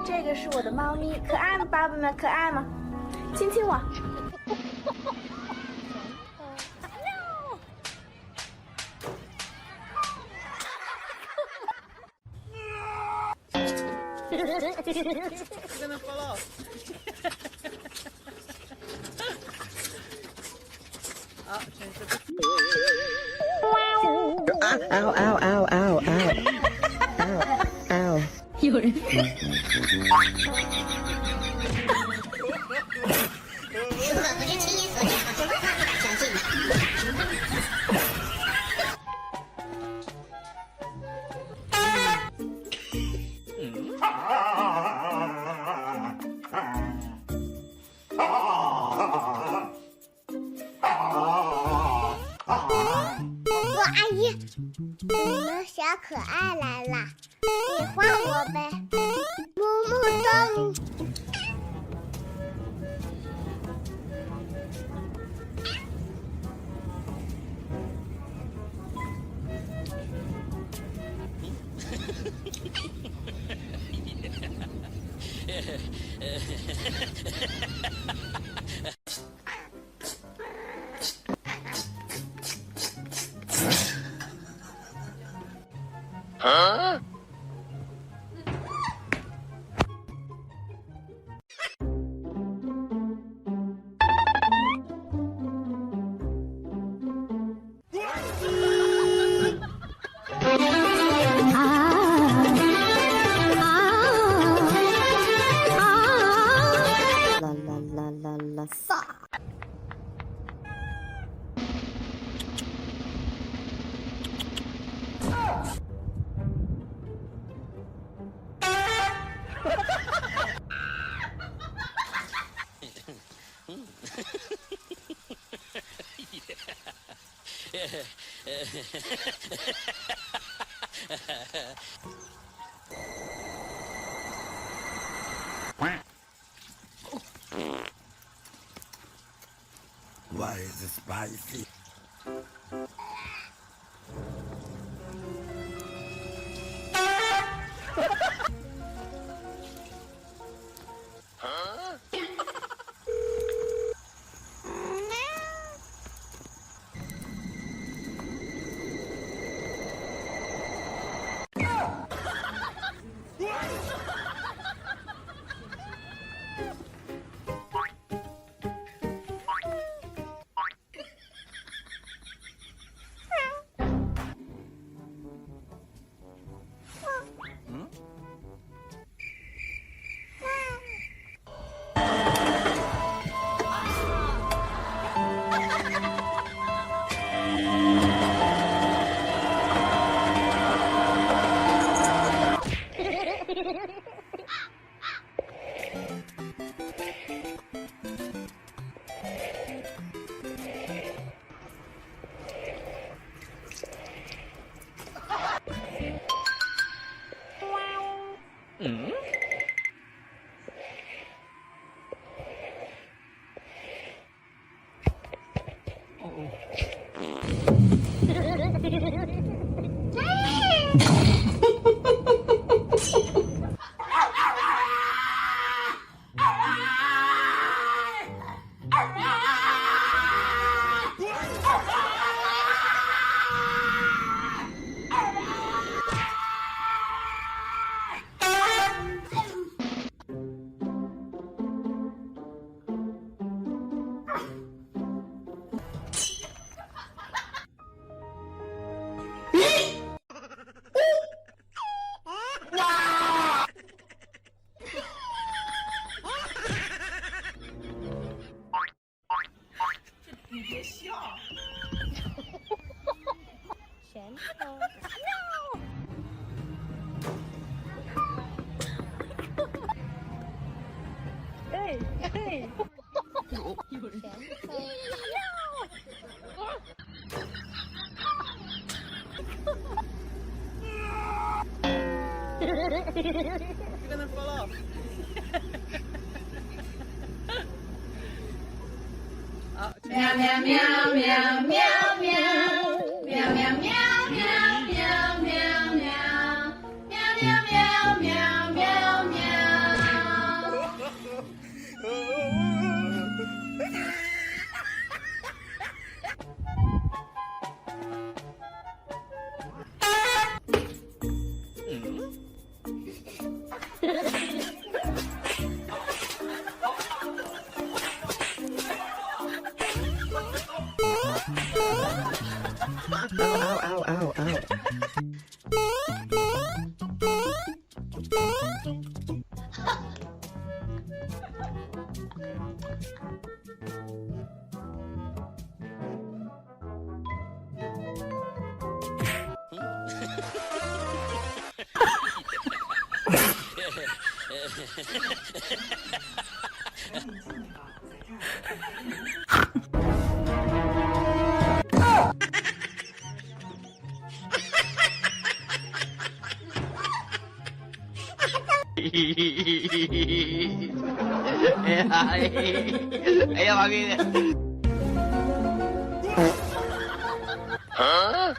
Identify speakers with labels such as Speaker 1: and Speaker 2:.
Speaker 1: 这个是我的猫咪，可爱吗？宝贝们，可爱吗？亲亲我。
Speaker 2: You're gonna fall off. Oh, change the.
Speaker 3: Ow, ow, ow, ow, ow. Ow, ow.
Speaker 1: 有人。
Speaker 4: 阿姨，你们小可爱来啦，你换我呗，木木咚。
Speaker 5: Why is it spicy?
Speaker 2: You're gonna fall off. Oh,
Speaker 1: Meow meow meow meow meow meow.
Speaker 3: ow, ow, ow.
Speaker 6: Ayo panggil. Hah?